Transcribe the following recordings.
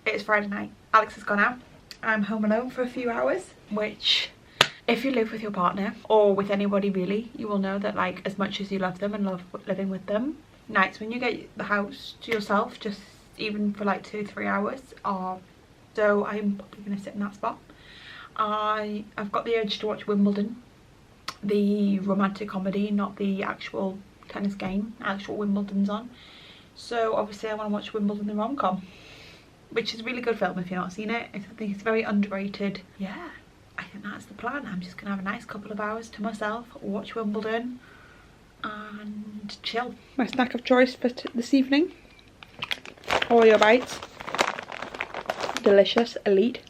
It's Friday night. Alex has gone out. I'm home alone for a few hours, which if you live with your partner or with anybody really, you will know that like as much as you love them and love living with them, nights when you get the house to yourself, just even for like 2-3 hours, are so I'm probably going to sit in that spot. I've got the urge to watch Wimbledon, the romantic comedy, not the actual tennis game. Actual Wimbledon's on, so obviously I want to watch Wimbledon the rom-com, which is a really good film if you've not seen it. I think it's very underrated. Yeah, I think that's the plan. I'm just gonna have a nice couple of hours to myself, watch Wimbledon and chill. My snack of choice for this evening, Oreo bites, delicious, elite.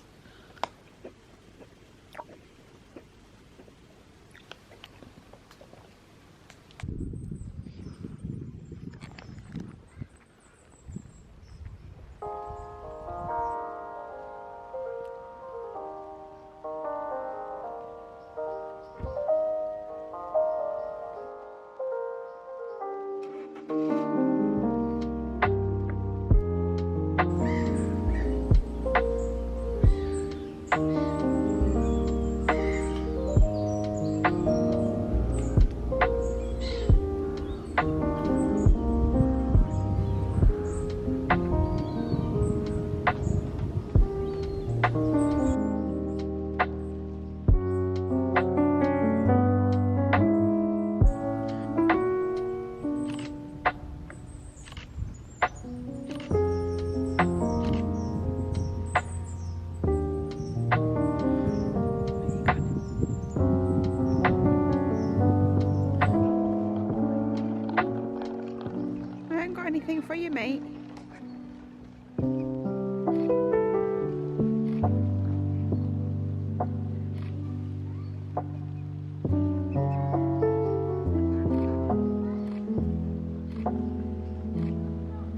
Anything for you, mate?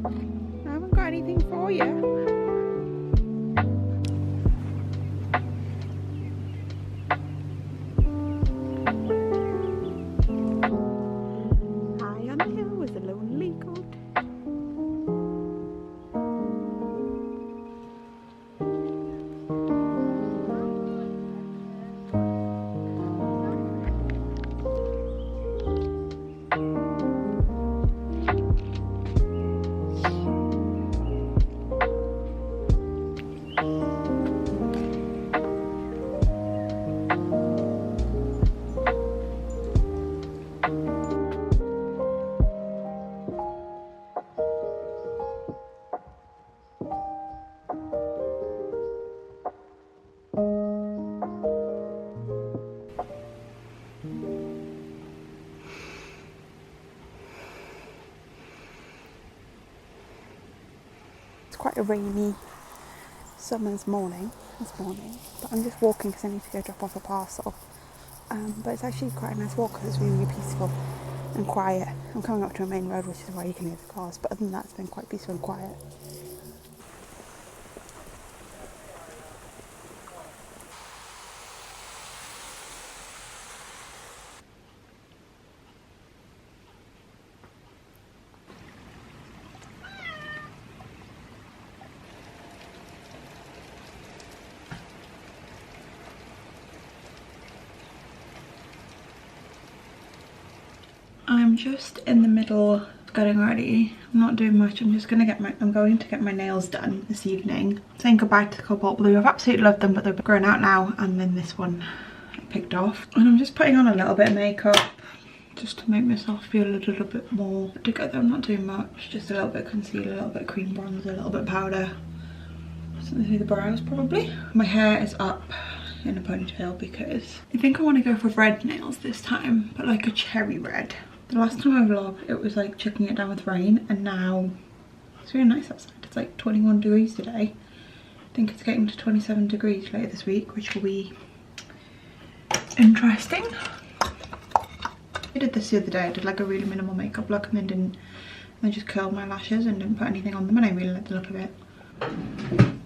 I haven't got anything for you. High on the hill was a lonely goat. Quite a rainy summer's morning this morning, but I'm just walking because I need to go drop off a parcel, but it's actually quite a nice walk because it's really, really peaceful and quiet. I'm coming up to a main road, which is why you can hear the cars, but other than that it's been quite peaceful and quiet. I'm just in the middle of getting ready. I'm not doing much. I'm going to get my nails done this evening. Saying goodbye to the Cobalt Blue. I've absolutely loved them, but they're growing out now, and then this one I picked off. And I'm just putting on a little bit of makeup just to make myself feel a little bit more together. I'm not doing much, just a little bit of concealer, a little bit of cream bronzer, a little bit of powder, something through the brows probably. My hair is up in a ponytail because I think I want to go for red nails this time, but like a cherry red. The last time I vlogged, it was like chucking it down with rain, and now it's really nice outside. It's like 21 degrees today. I think it's getting to 27 degrees later this week, which will be interesting. I did this the other day. I did like a really minimal makeup look, and then I just curled my lashes and didn't put anything on them, and I really like the look of it.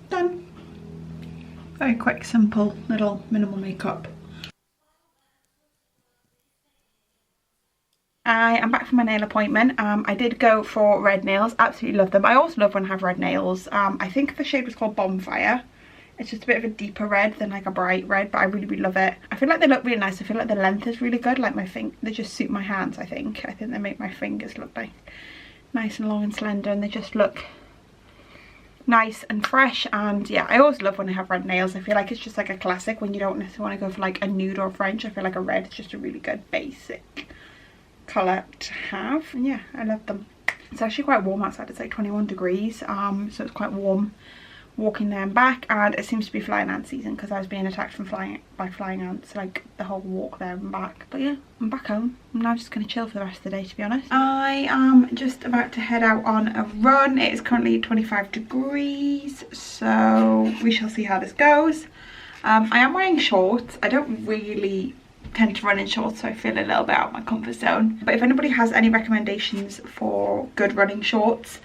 Done. Very quick, simple, little minimal makeup. I am back from my nail appointment. I did go for red nails. Absolutely love them. I also love when I have red nails. I think the shade was called Bonfire. It's just a bit of a deeper red than like a bright red, but I really, really love it. I feel like they look really nice. I feel like the length is really good. Like they just suit my hands, I think. I think they make my fingers look like nice and long and slender, and they just look nice and fresh. And yeah, I always love when I have red nails. I feel like it's just like a classic when you don't necessarily want to go for like a nude or French. I feel like a red is just a really good basic colour to have. And yeah, I love them. It's actually quite warm outside. It's like 21 degrees, so it's quite warm walking there and back, and it seems to be flying ant season because I was being attacked by flying ants like the whole walk there and back. But yeah, I'm back home. I'm now just going to chill for the rest of the day, to be honest. I am just about to head out on a run. It is currently 25 degrees, so we shall see how this goes. I am wearing shorts. I don't really tend to run in shorts, so I feel a little bit out of my comfort zone. But if anybody has any recommendations for good running shorts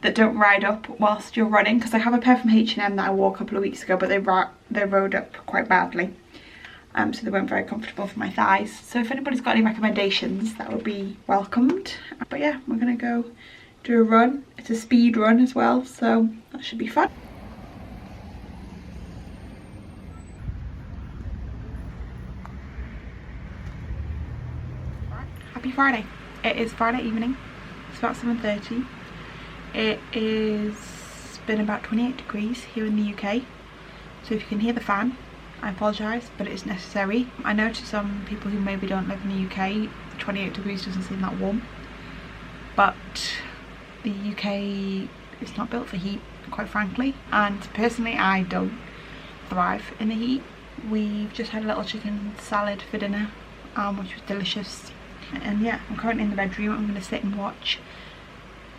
that don't ride up whilst you're running, because I have a pair from H&M that I wore a couple of weeks ago, but they rode up quite badly, so they weren't very comfortable for my thighs. So if anybody's got any recommendations, that would be welcomed. But yeah, we're gonna go do a run. It's a speed run as well, so that should be fun. Happy Friday. It is Friday evening. It's about 7:30. It is been about 28 degrees here in the UK, so if you can hear the fan, I apologise, but it is necessary. I know to some people who maybe don't live in the UK, 28 degrees doesn't seem that warm, but the UK is not built for heat, quite frankly, and personally I don't thrive in the heat. We've just had a little chicken salad for dinner, which was delicious, and yeah, I'm currently in the bedroom. I'm going to sit and watch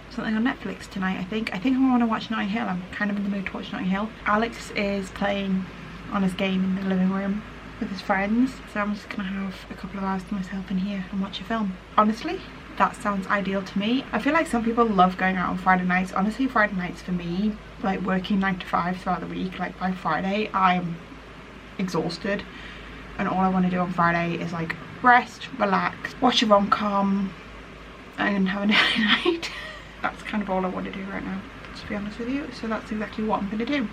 something on Netflix tonight. I think I want to watch Notting Hill. I'm kind of in the mood to watch Notting Hill. Alex is playing on his game in the living room with his friends, so I'm just gonna have a couple of hours to myself in here and watch a film. Honestly, that sounds ideal to me. I feel like some people love going out on Friday nights. Honestly, Friday nights for me, like working 9 to 5 throughout the week, like by Friday I'm exhausted, and all I want to do on Friday is like rest, relax, watch a rom-com and have a night. That's kind of all I want to do right now, to be honest with you, so that's exactly what I'm going to do.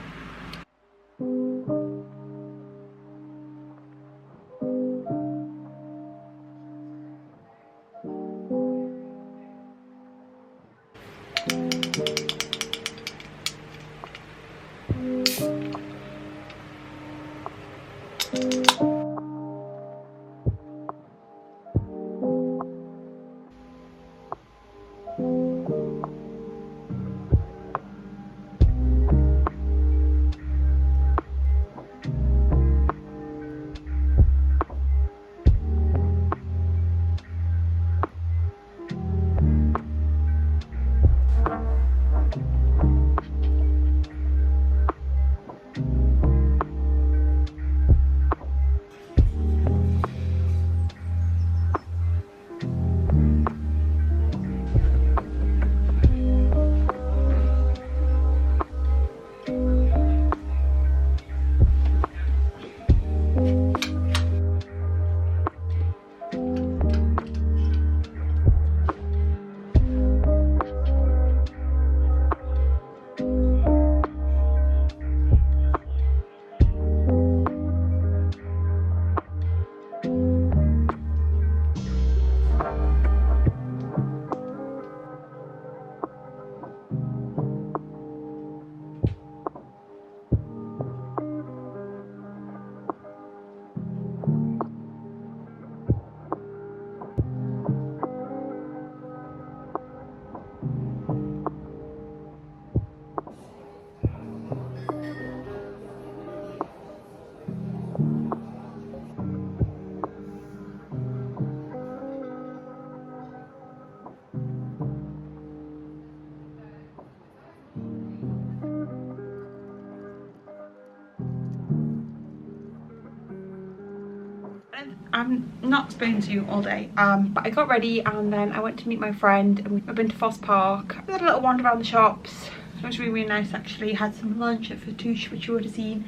I'm not spoon to you all day, but I got ready and then I went to meet my friend and we've been to Foss Park. We had a little wander around the shops. It was really, really nice actually. Had some lunch at Fatouche, which you would have seen.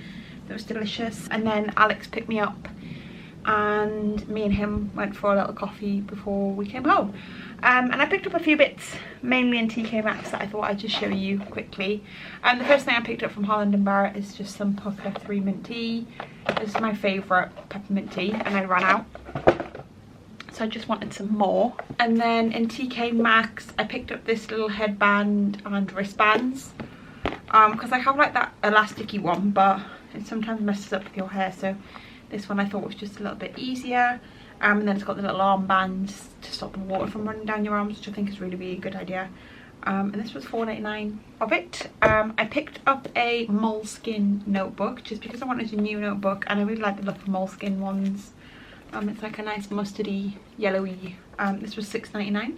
That was delicious. And then Alex picked me up and me and him went for a little coffee before we came home. And I picked up a few bits, mainly in TK Maxx, that I thought I'd just show you quickly. And the first thing I picked up from Holland & Barrett is just some Pukka 3 mint tea. This is my favourite peppermint tea, and I ran out, so I just wanted some more. And then in TK Maxx I picked up this little headband and wristbands, because I have like that elasticy one, but it sometimes messes up with your hair, so this one I thought was just a little bit easier. And then it's got the little armbands to stop the water from running down your arms, which I think is really a good idea. And this was $4.99 of it. I picked up a Moleskine notebook just because I wanted a new notebook, and I really like the look of Moleskine ones. It's like a nice mustardy, yellowy. This was $6.99.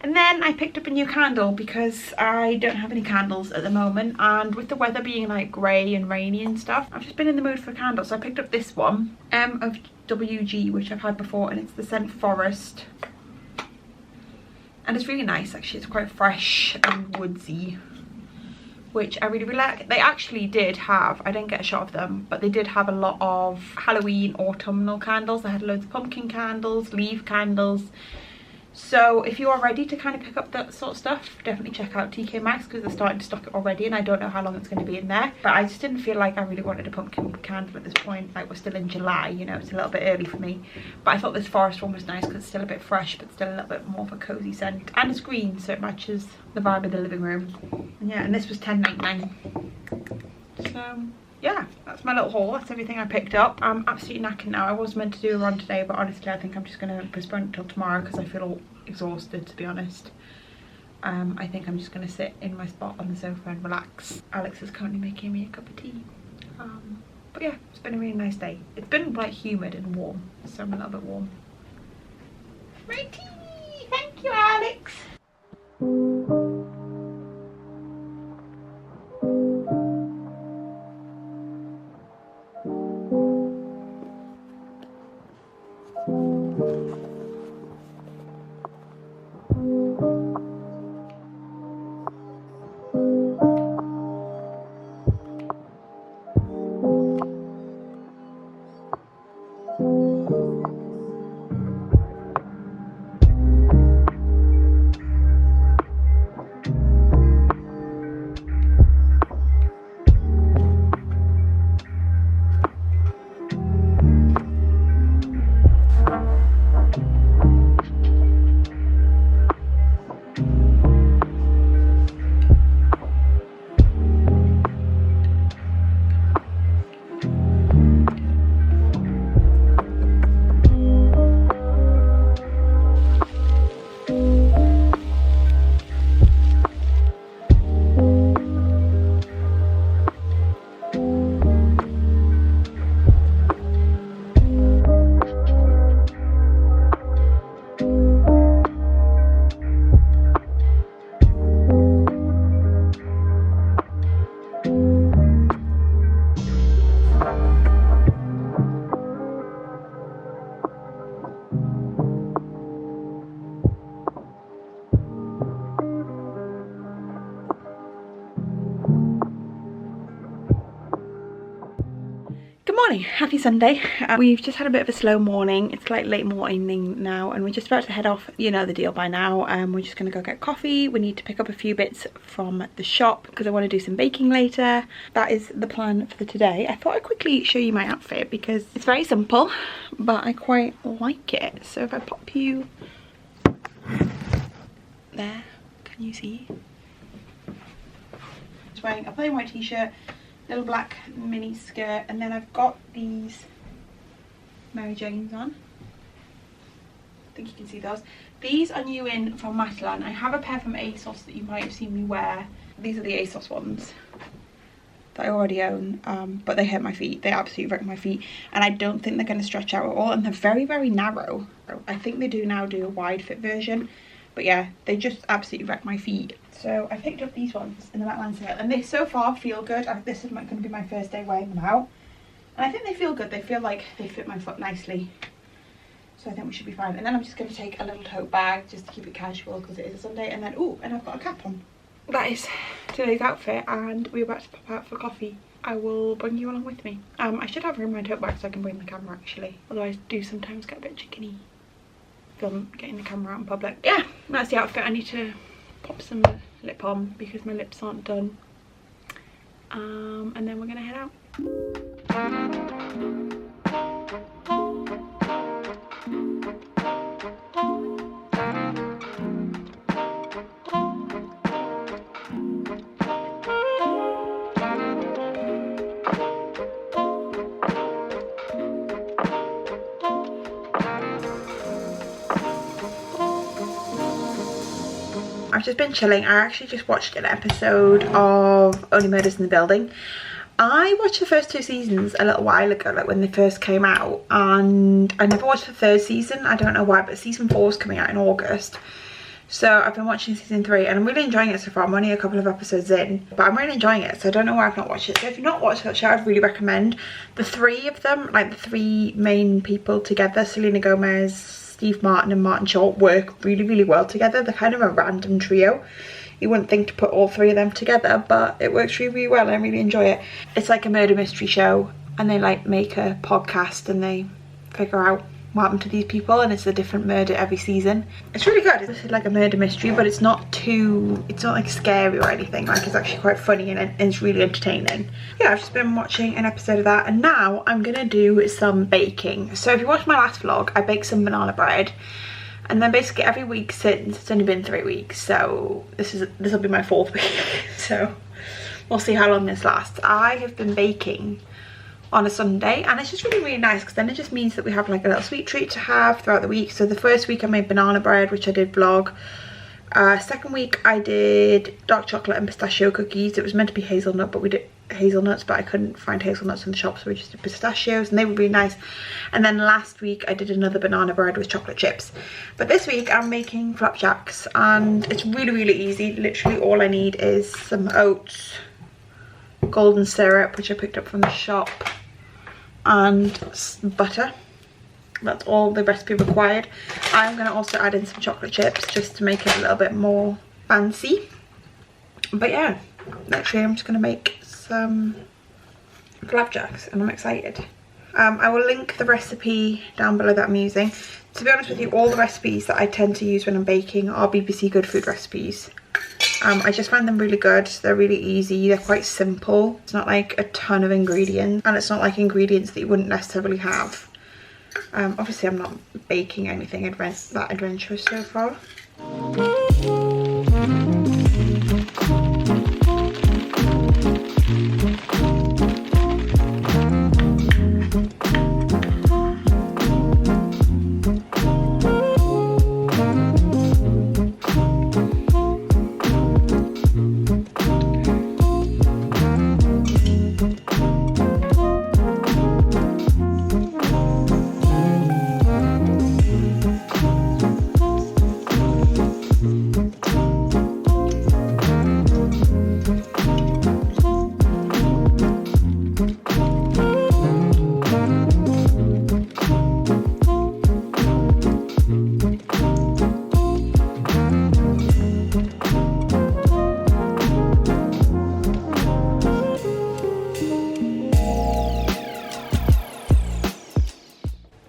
And then I picked up a new candle because I don't have any candles at the moment, and with the weather being like grey and rainy and stuff, I've just been in the mood for a candle, so I picked up this one, of WG, which I've had before, and it's the scent Forest. And it's really nice actually, it's quite fresh and woodsy, which I really like. They actually did have, I didn't get a shot of them, but they did have a lot of Halloween autumnal candles. They had loads of pumpkin candles, leaf candles. So if you are ready to kind of pick up that sort of stuff, definitely check out TK Maxx, because they're starting to stock it already, and I don't know how long it's going to be in there. But I just didn't feel like I really wanted a pumpkin candle at this point. Like, we're still in July, you know, it's a little bit early for me. But I thought this forest one was nice because it's still a bit fresh, but still a little bit more of a cozy scent. And it's green, so it matches the vibe of the living room. And yeah, and this was $10.99. So yeah, that's my little haul. That's everything I picked up. I'm absolutely knackered now. I was meant to do a run today, but honestly I think I'm just going to postpone it till tomorrow because I feel all exhausted, to be honest. I think I'm just going to sit in my spot on the sofa and relax. Alex is currently making me a cup of tea. But yeah, it's been a really nice day. It's been like humid and warm, so I'm a little bit warm. My tea! Thank you, Alex! Morning, happy Sunday. We've just had a bit of a slow morning. It's like late morning now, and we're just about to head off. You know the deal by now. We're just gonna go get coffee. We need to pick up a few bits from the shop because I want to do some baking later. That is the plan for today. I thought I'd quickly show you my outfit because it's very simple, but I quite like it. So if I pop you there, can you see? It's wearing a plain white t-shirt, little black mini skirt, and then I've got these Mary Janes on. I think you can see those. These are new in from Matalan. I have a pair from ASOS that you might have seen me wear. These are the ASOS ones that I already own, but they hurt my feet. They absolutely wreck my feet, and I don't think they're going to stretch out at all, and they're very narrow. I think they do now do a wide fit version, but yeah, they just absolutely wreck my feet. So I picked up these ones in the Matalan sale, and they so far feel good. This is going to be my first day wearing them out, and I think they feel good. They feel like they fit my foot nicely, so I think we should be fine. And then I'm just going to take a little tote bag just to keep it casual because it is a Sunday, and then and I've got a cap on. That is today's outfit, and we're about to pop out for coffee. I will bring you along with me. I should have her in my tote bag so I can bring the camera actually. Otherwise I do sometimes get a bit chickeny film getting the camera out in public. Yeah, that's the outfit. I need to pop some lip on because my lips aren't done. And then we're gonna head out. I've just been chilling. I actually just watched an episode of Only Murders in the Building. I watched the first 2 seasons a little while ago, like when they first came out, and I never watched the 3rd season. I don't know why, but season 4 is coming out in August. So I've been watching season 3 and I'm really enjoying it so far. I'm only a couple of episodes in, but I'm really enjoying it, so I don't know why I've not watched it. So if you've not watched that show, I'd really recommend. The 3 of them, like the 3 main people together, Selena Gomez, Steve Martin and Martin Short, work really, really well together. They're kind of a random trio. You wouldn't think to put all 3 of them together, but it works really, really well. I really enjoy it. It's like a murder mystery show, and they like make a podcast and they figure out what happened to these people, and it's a different murder every season. It's really good. It's like a murder mystery, but it's not like scary or anything. Like, it's actually quite funny and it's really entertaining. Yeah, I've just been watching an episode of that, and now I'm gonna do some baking. So if you watched my last vlog, I baked some banana bread, and then basically every week since, it's only been 3 weeks, so this will be my 4th week. So we'll see how long this lasts. I have been baking on a Sunday, and it's just really, really nice because then it just means that we have like a little sweet treat to have throughout the week. So the first week I made banana bread, which I did vlog. Second week I did dark chocolate and pistachio cookies. It was meant to be hazelnut, but we did hazelnuts, but I couldn't find hazelnuts in the shop, so we just did pistachios, and they were really nice. And then last week I did another banana bread with chocolate chips. But this week I'm making flapjacks, and it's really, really easy. Literally all I need is some oats, golden syrup, which I picked up from the shop, and butter. That's all the recipe required. I'm going to also add in some chocolate chips just to make it a little bit more fancy. But yeah, literally I'm just going to make some flapjacks, and I'm excited. I will link the recipe down below that I'm using. To be honest with you, all the recipes that I tend to use when I'm baking are BBC Good Food recipes. I just find them really good. They're really easy. They're quite simple. It's not like a ton of ingredients, and it's not like ingredients that you wouldn't necessarily have. Obviously I'm not baking anything that adventurous so far.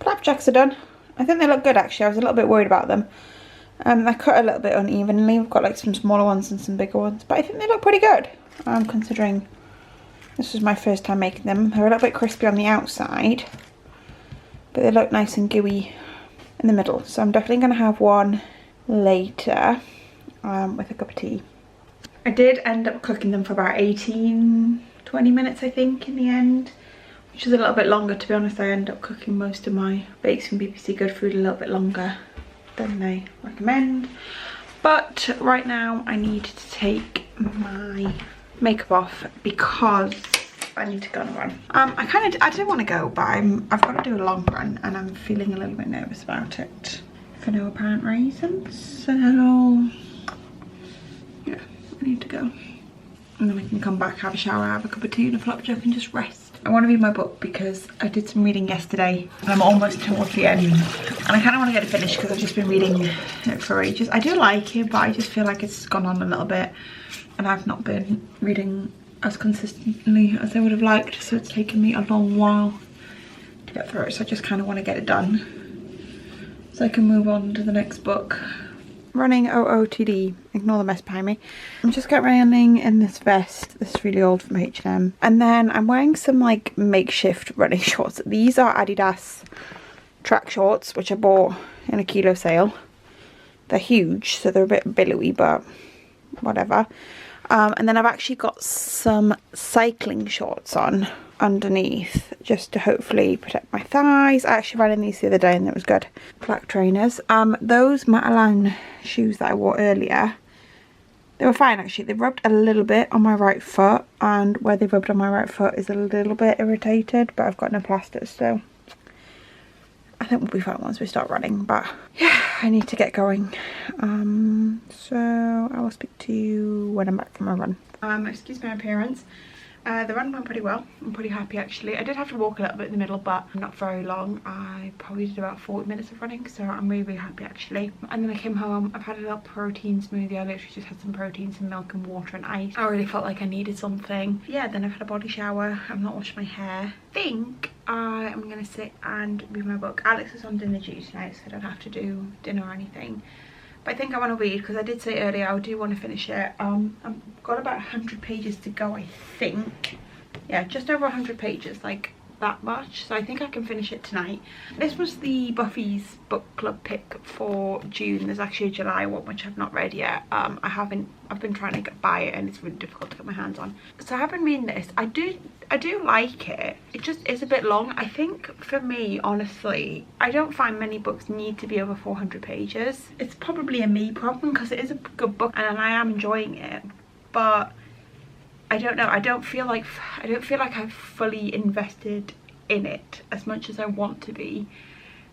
Flapjacks are done. I think they look good actually. I was a little bit worried about them. I cut a little bit unevenly. We've got like some smaller ones and some bigger ones, but I think they look pretty good. Considering this was my first time making them. They're a little bit crispy on the outside, but they look nice and gooey in the middle. So I'm definitely going to have one later with a cup of tea. I did end up cooking them for about 18-20 minutes I think in the end, which is a little bit longer. To be honest, I end up cooking most of my bakes from BBC Good Food a little bit longer than they recommend. But right now I need to take my makeup off because I need to go on a run. I do want to go, but I've got to do a long run and I'm feeling a little bit nervous about it for no apparent reason. So yeah, I need to go. And then I can come back, have a shower, have a cup of tea and a flapjack and just rest. I want to read my book because I did some reading yesterday and I'm almost towards the end. And I kind of want to get it finished because I've just been reading it for ages. I do like it, but I just feel like it's gone on a little bit. And I've not been reading as consistently as I would have liked, so it's taken me a long while to get through it. So I just kind of want to get it done so I can move on to the next book. Running OOTD, ignore the mess behind me. I'm just running in this vest. This is really old from H&M. And then I'm wearing some like makeshift running shorts. These are Adidas track shorts, which I bought in a kilo sale. They're huge, so they're a bit billowy, but whatever. And then I've actually got some cycling shorts on underneath, just to hopefully protect my thighs. I actually ran in these the other day and it was good. Black trainers. Those Matalan shoes that I wore earlier, they were fine actually. They rubbed a little bit on my right foot, and where they rubbed on my right foot is a little bit irritated, but I've got no plasters, so I think we'll be fine once we start running. But yeah, I need to get going. So I will speak to you when I'm back from my run. Excuse my appearance. The run went pretty well. I'm pretty happy actually. I did have to walk a little bit in the middle, but not very long. I probably did about 40 minutes of running, so I'm really, really happy actually. And then I came home. I've had a little protein smoothie. I literally just had some protein, some milk and water and ice. I really felt like I needed something. Yeah, then I've had a body shower. I've not washed my hair. I think I am going to sit and read my book. Alex is on dinner duty tonight, so I don't have to do dinner or anything. But I think I want to read, because I did say earlier I do want to finish it. I've got about 100 pages to go, I think. Yeah, just over 100 pages, like that much. So I think I can finish it tonight. This was the Buffy's book club pick for June. There's actually a July one which I've not read yet. I've been trying to buy it and it's really difficult to get my hands on. So I have been reading this. I do like it. It just is a bit long. I think for me, honestly, I don't find many books need to be over 400 pages. It's probably a me problem because it is a good book and I am enjoying it, but I don't know. I don't feel like I've fully invested in it as much as I want to be,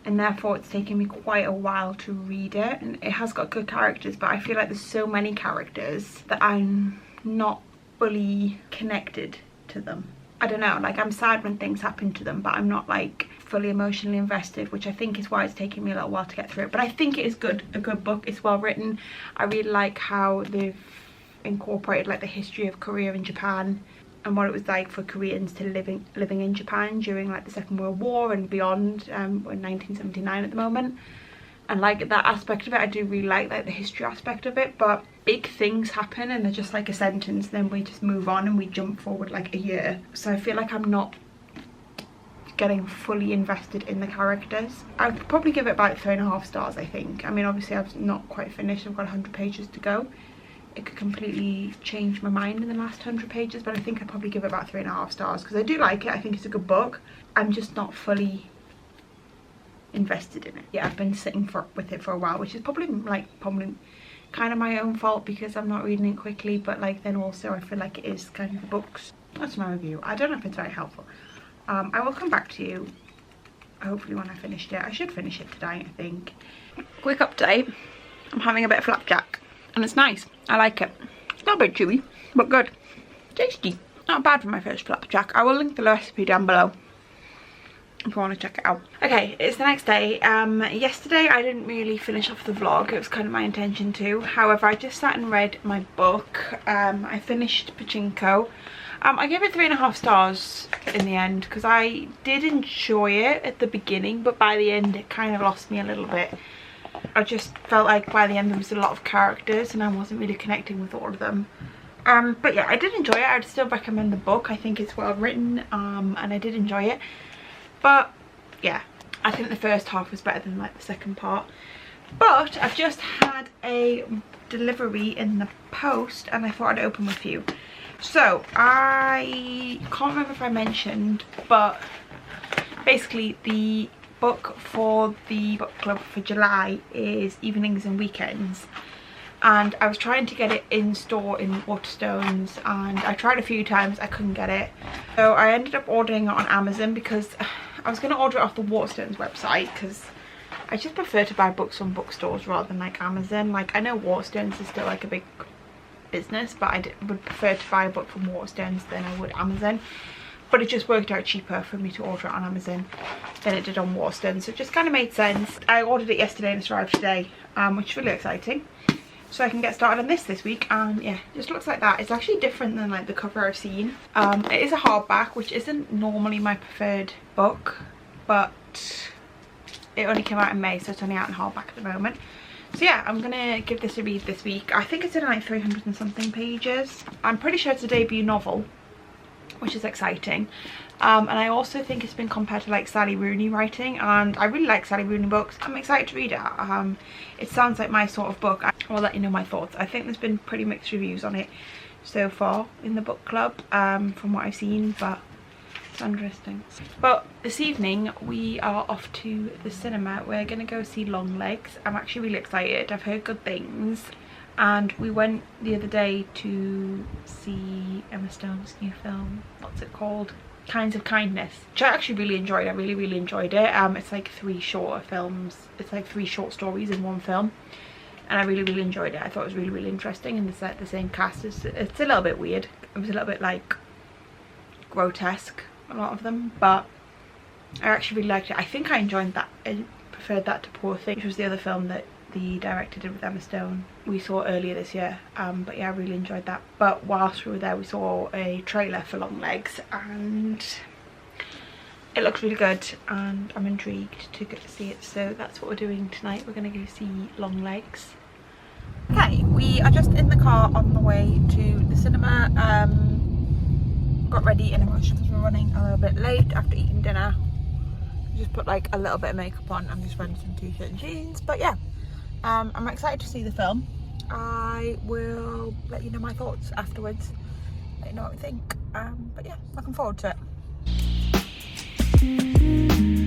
and therefore it's taken me quite a while to read it. And it has got good characters, but I feel like there's so many characters that I'm not fully connected to them. I don't know, like I'm sad when things happen to them, but I'm not like fully emotionally invested, which I think is why it's taken me a little while to get through it. But I think it is a good book. It's well written. I really like how they've incorporated like the history of Korea and Japan and what it was like for Koreans to living in Japan during like the Second World War and beyond. We're in 1979 at the moment, and like that aspect of it, I do really like the history aspect of it. But big things happen and they're just like a sentence, then we just move on and we jump forward like a year. So I feel like I'm not getting fully invested in the characters. I'd probably give it about 3.5 stars, I think. I mean, obviously I've not quite finished. I've got 100 pages to go. It could completely change my mind in the last 100 pages, but I think I'd probably give it about 3.5 stars because I do like it. I think it's a good book. I'm just not fully invested in it. Yeah, I've been sitting with it for a while, which is probably kind of my own fault because I'm not reading it quickly, but like then also I feel like it is kind of the books. That's my review. I don't know if it's very helpful. I will come back to you hopefully when I finished it. I should finish it today, I think. Quick update. I'm having a bit of flapjack and it's nice. I like it. It's not a bit chewy, but good. Tasty. Not bad for my first flapjack. I will link the recipe down below if you want to check it out. Okay, it's the next day. Yesterday I didn't really finish off the vlog. It was kind of my intention to. However, I just sat and read my book. I finished Pachinko. I gave it 3.5 stars in the end because I did enjoy it at the beginning, but by the end it kind of lost me a little bit. I just felt like by the end there was a lot of characters and I wasn't really connecting with all of them. But yeah, I did enjoy it. I'd still recommend the book. I think it's well written, and I did enjoy it. But yeah, I think the first half was better than like the second part. But I've just had a delivery in the post and I thought I'd open with you. So I can't remember if I mentioned, but basically the book for the book club for July is Evenings and Weekends, and I was trying to get it in store in Waterstones and I tried a few times. I couldn't get it, so I ended up ordering it on Amazon because I was going to order it off the Waterstones website because I just prefer to buy books from bookstores rather than like Amazon. Like I know Waterstones is still like a big business, but I would prefer to buy a book from Waterstones than I would Amazon. But it just worked out cheaper for me to order it on Amazon than it did on Waterstones, so it just kind of made sense. I ordered it yesterday and it's arrived today, which is really exciting. so I can get started on this week. And yeah, it just looks like that. It's actually different than like the cover I've seen. It is a hardback, which isn't normally my preferred book, but it only came out in May, so it's only out in hardback at the moment. So yeah, I'm gonna give this a read this week. I think it's in like 300 and something pages. I'm pretty sure it's a debut novel, which is exciting. And I also think it's been compared to like Sally Rooney writing, and I really like Sally Rooney books. I'm excited to read it. It sounds like my sort of book. I'll let you know my thoughts. I think there's been pretty mixed reviews on it so far in the book club, from what I've seen, but it's interesting. But this evening we are off to the cinema. We're gonna go see Longlegs. I'm actually really excited. I've heard good things, and we went the other day to see Emma Stone's new film. What's it called? Kinds of Kindness, which I actually really enjoyed. I really enjoyed it. It's like 3 shorter films. It's like 3 short stories in one film, and I really enjoyed it. I thought it was really interesting, and it's like the same cast. It's a little bit weird. It was a little bit like grotesque, a lot of them, but I actually really liked it. I think I enjoyed that. I preferred that to Poor Thing, which was the other film that the director did with Emma Stone. We saw earlier this year, but yeah, I really enjoyed that. But whilst we were there, we saw a trailer for Longlegs, and it looks really good, and I'm intrigued to get to see it. So that's what we're doing tonight. We're gonna go see Longlegs. Okay, we are just in the car on the way to the cinema. Got ready in a rush because we're running a little bit late after eating dinner. Just put like a little bit of makeup on. I'm just wearing some t-shirt and jeans, but yeah, I'm excited to see the film. I will let you know my thoughts afterwards, let you know what I think, but yeah, looking forward to it.